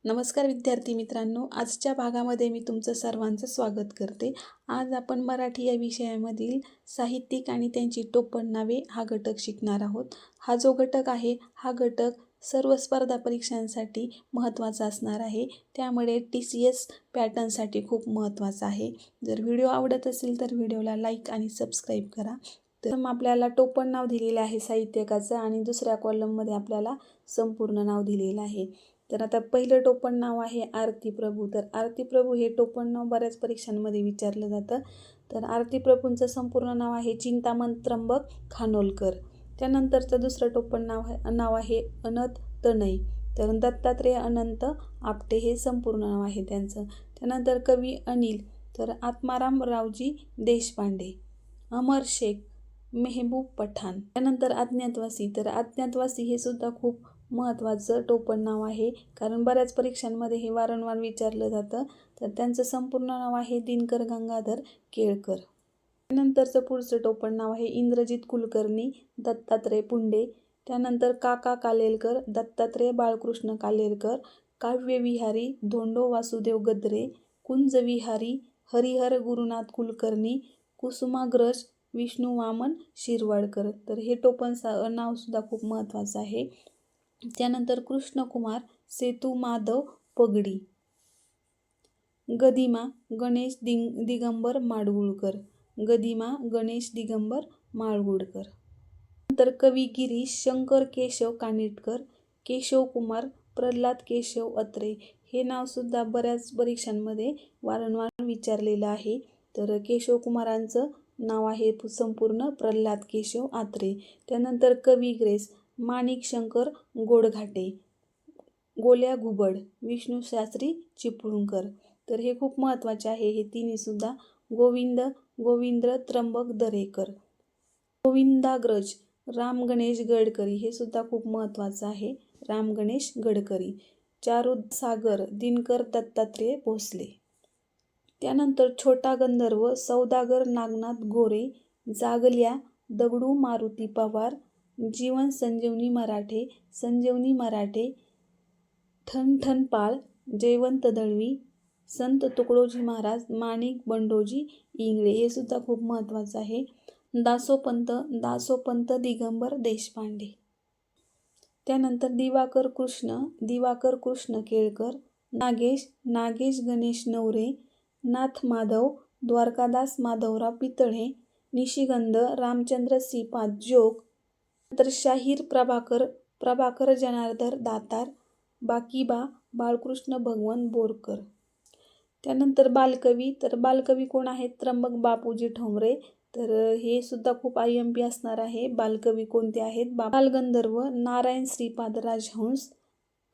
नमस्कार विद्यार्थी मित्रांनो, आजच्या भागामध्ये मी तुमचं सर्वांचं स्वागत करते। आज आपण मराठी या विषयामधील साहित्यिक आणि त्यांची टोपण नावे हा घटक शिकणार आहोत। हा जो घटक आहे हा घटक सर्व स्पर्धा परीक्षांसाठी महत्त्वाचा असणार आहे, त्यामुळे TCS पॅटर्नसाठी खूप महत्त्वाचा आहे। जर व्हिडिओ आवडत असेल तर व्हिडिओला लाईक आणि सबस्क्राईब करा। तर आपल्याला टोपण नाव दिलेलं आहे साहित्यकाचं आणि दुसऱ्या कॉलममध्ये आपल्याला संपूर्ण नाव दिलेलं आहे। तर आता पहिलं टोपण नाव आहे आरती प्रभू। तर आरती प्रभू हे टोपण नाव बऱ्याच परीक्षांमध्ये विचारलं जातं। तर आरती प्रभूंचं संपूर्ण नाव आहे चिंतामण त्र्यंबक खानोलकर। त्यानंतरचं दुसरं टोपण नाव आहे अनंत तनय। तर दत्तात्रेय अनंत आपटे हे संपूर्ण नाव आहे त्यांचं। त्यानंतर कवी अनिल, तर आत्माराम रावजी देशपांडे। अमर शेख, मेहबूब पठाण। त्यानंतर अज्ञातवासी, तर अज्ञातवासी हे सुद्धा खूप महत्त्वाचं टोपण नाव आहे, कारण बऱ्याच परीक्षांमध्ये हे वारंवार विचारलं जातं। तर त्यांचं संपूर्ण नाव आहे दिनकर गंगाधर केळकर। त्यानंतरचं पुढचं टोपण नाव आहे इंद्रजित कुलकर्णी दत्तात्रय पुंडे। त्यानंतर काका कालेलकर दत्तात्रय बाळकृष्ण कालेलकर। काव्यविहारी धोंडो वासुदेव गद्रे। कुंजविहारी हरिहर गुरुनाथ कुलकर्णी। कुसुमाग्रज विष्णू वामन शिरवाडकर। तर हे टोपण नाव सुद्धा खूप महत्त्वाचं आहे। त्यानंतर कृष्णकुमार सेतू माधव पगडी। गदिमा गणेश दिगंबर माडगुळकर। गदिमा गणेश दिगंबर माडगुळकर। नंतर कवी गिरीश शंकर केशव कानिटकर। केशवकुमार प्रल्हाद केशव अत्रे। हे नाव सुद्धा बऱ्याच परीक्षांमध्ये वारंवार विचारलेलं आहे। तर केशवकुमारांचं नाव आहे संपूर्ण प्रल्हाद केशव अत्रे। त्यानंतर कवी ग्रेस माणिक शंकर गोडघाटे। गोल्या घुबड विष्णुशास्त्री चिपळूणकर। तर हे खूप महत्त्वाचे आहे हे तिन्ही सुद्धा। गोविंद्र त्र्यंबक दरेकर। गोविंदाग्रज राम गणेश गडकरी, हे सुद्धा खूप महत्त्वाचं आहे, राम गणेश गडकरी। चारुसागर दिनकर दत्तात्रेय भोसले। त्यानंतर छोटा गंधर्व सौदागर नागनाथ गोरे। जागल्या दगडू मारुती पवार। जीवन संजीवनी मराठे। ठणठणपाळ जयवंत दळवी। संत तुकडोजी महाराज माणिक बंडोजी इंगळे, हे सुद्धा खूप महत्त्वाचं आहे। दासोपंत दिगंबर देशपांडे। त्यानंतर दिवाकर कृष्ण केळकर। नागेश गणेश नवरे। नाथ माधव द्वारकादास माधवराव पितळे। निशिगंध रामचंद्र श्रीपाद जोग। नंतर शाहीर प्रभाकर जनार्दन दातार। बाकीबा बाळकृष्ण भगवंत बोरकर। त्यानंतर बालकवी, तर बालकवी कोण आहेत? त्र्यंबक बापूजी ठोंबरे। तर हे सुद्धा खूप IMP असणार आहे। बालकवी कोणते आहेत? बालगंधर्व नारायण श्रीपाद राजहंस।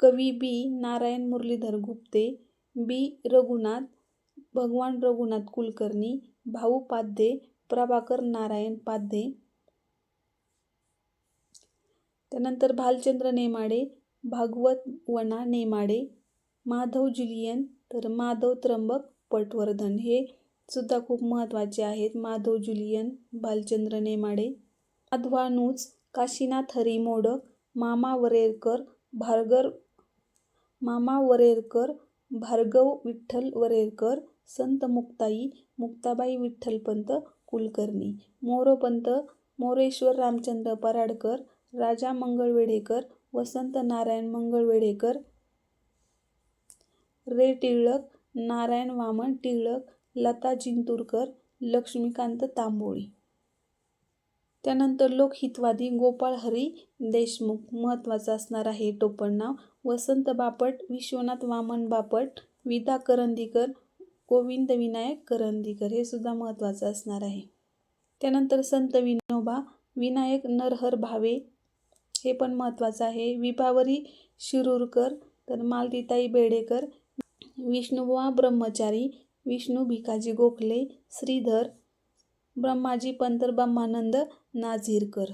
कवी बी नारायण मुरलीधर गुप्ते। बी रघुनाथ भगवान रघुनाथ कुलकर्णी। भाऊ पाध्ये प्रभाकर नारायण पाध्ये। त्यानंतर भालचंद्र नेमाडे भागवत वना नेमाडे। माधव जुलियन, तर माधव त्र्यंबक पटवर्धन, हे सुद्धा खूप महत्त्वाचे आहेत। माधव जुलियन भालचंद्र नेमाडे। माधवानुज काशीनाथ हरी मोडक। मामा वरेरकर भार्गव विठ्ठल वरेरकर। संत मुक्ताबाई विठ्ठलपंत कुलकर्णी। मोरोपंत मोरेश्वर रामचंद्र पराडकर। राजा मंगळवेढेकर वसंत नारायण मंगळवेढेकर। रे टिळक नारायण वामन टिळक। लता जिंतूरकर लक्ष्मीकांत तांबोळी। त्यानंतर लोकहितवादी गोपाळ हरी देशमुख, महत्त्वाचं असणार आहे टोपण नाव। वसंत बापट विश्वनाथ वामन बापट। विदा करंदीकर गोविंद विनायक करंदीकर, हे सुद्धा महत्त्वाचं असणार आहे। त्यानंतर संत विनोबा विनायक नरहर भावे, हे पण महत्त्वाचं आहे। विभावरी शिरूरकर, तर मालतीताई बेडेकर। विष्णुबुवा ब्रह्मचारी विष्णू भिकाजी गोखले। श्रीधर ब्रह्माजी पंत ब्रह्मानंद नाझीरकर।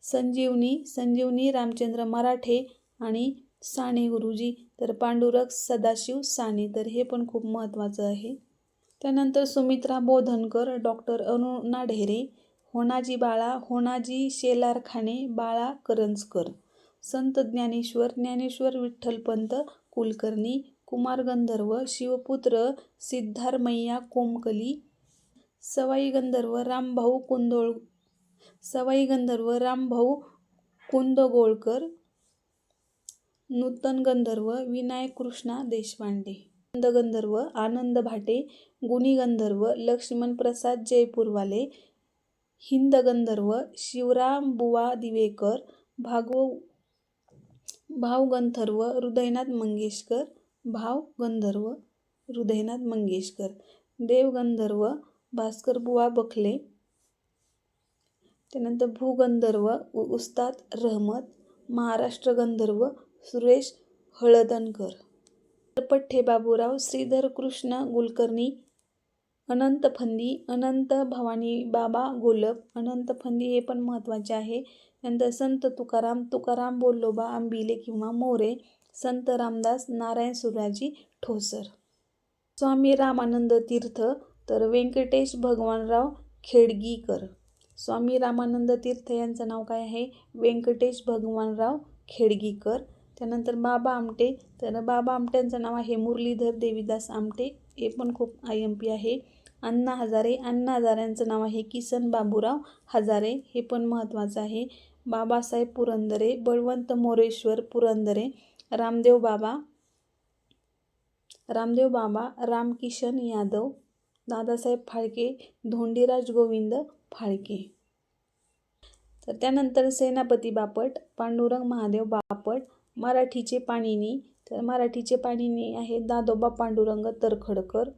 संजीवनी रामचंद्र मराठे आणि साने गुरुजी, तर पांडुरंग सदाशिव साने, तर हे पण खूप महत्त्वाचं आहे। त्यानंतर सुमित्रा बोधनकर डॉक्टर अरुणा ढेरे। होणाजी शेलारखाने बाळा करंजकर। संत ज्ञानेश्वर ज्ञानेश्वर विठ्ठलपंत कुलकर्णी, कुमार गंधर्व शिवपुत्र सिद्धारमैया कोमकली, सवाई गंधर्व रामभाऊ कुंदगोळकर, नूतन गंधर्व विनायक कृष्णा देशपांडे, गंधर्व आनंद भाटे, गुणी गंधर्व लक्ष्मण प्रसाद जयपूरवाले, हिंद गंधर्व शिवराम बुवा दिवेकर, भाव गंधर्व हृदयनाथ मंगेशकर, देव गंधर्व भास्कर बुवा बखले, त्यानंतर भूगंधर्व उस्ताद रहमत, महाराष्ट्र गंधर्व सुरेश हळदणकर, पठ्ठे बाबूराव श्रीधर कृष्ण कुलकर्णी, अनंत फंदी अनंत भवानी बाबा गोलप, अनंत फंदी हे पण महत्त्वाचे आहे. नंतर संत तुकाराम बोल्लोबा आंबिले किंवा मोरे, संत रामदास नारायण सुराजी ठोसर, स्वामी रामानंद तीर्थ तर व्यंकटेश भगवानराव खेडगीकर. स्वामी रामानंद तीर्थ यांचं नाव काय आहे? व्यंकटेश भगवानराव खेडगीकर. त्यानंतर बाबा आमटे तर बाबा आमट्यांचं नाव आहे मुरलीधर देवीदास आमटे, हे पण खूप IMP आहे. अण्णा हजारेंचं नाव आहे किसन बाबूराव हजारे, हे पण महत्त्वाचं आहे. बाबासाहेब पुरंदरे, बळवंत मोरेश्वर पुरंदरे, रामदेव बाबा रामकिशन यादव, दादासाहेब फाळके, धोंडीराज गोविंद फाळके. तर त्यानंतर सेनापती बापट, पांडुरंग महादेव बापट, मराठीचे पाणिनी तर मराठीचे पाणिनी आहे दादोबा पांडुरंग तरखडकर.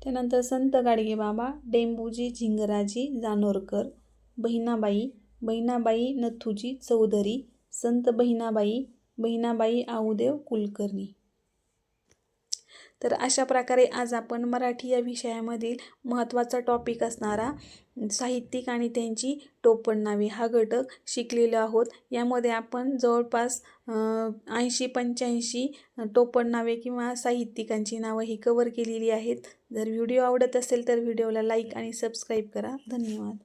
त्यानंतर संत गाडगे बाबा, डेंबूजी झिंगराजी जानोरकर, बहिणाबाई नथुजी चौधरी, संत बहिणाबाई आऊदेव कुलकर्णी. तर अशा प्रकारे आज आपण मराठी या विषयामधील महत्त्वाचा टॉपिक असणारा साहित्यिक आणि त्यांची टोपण नावे हा घटक शिकलेलो आहोत. यामध्ये आपण जवळपास 80-85 टोपण नावे किंवा साहित्यिकांची नावं ही कव्हर केलेली आहेत. जर व्हिडिओ आवडत असेल तर व्हिडिओला लाईक आणि सबस्क्राईब करा. धन्यवाद.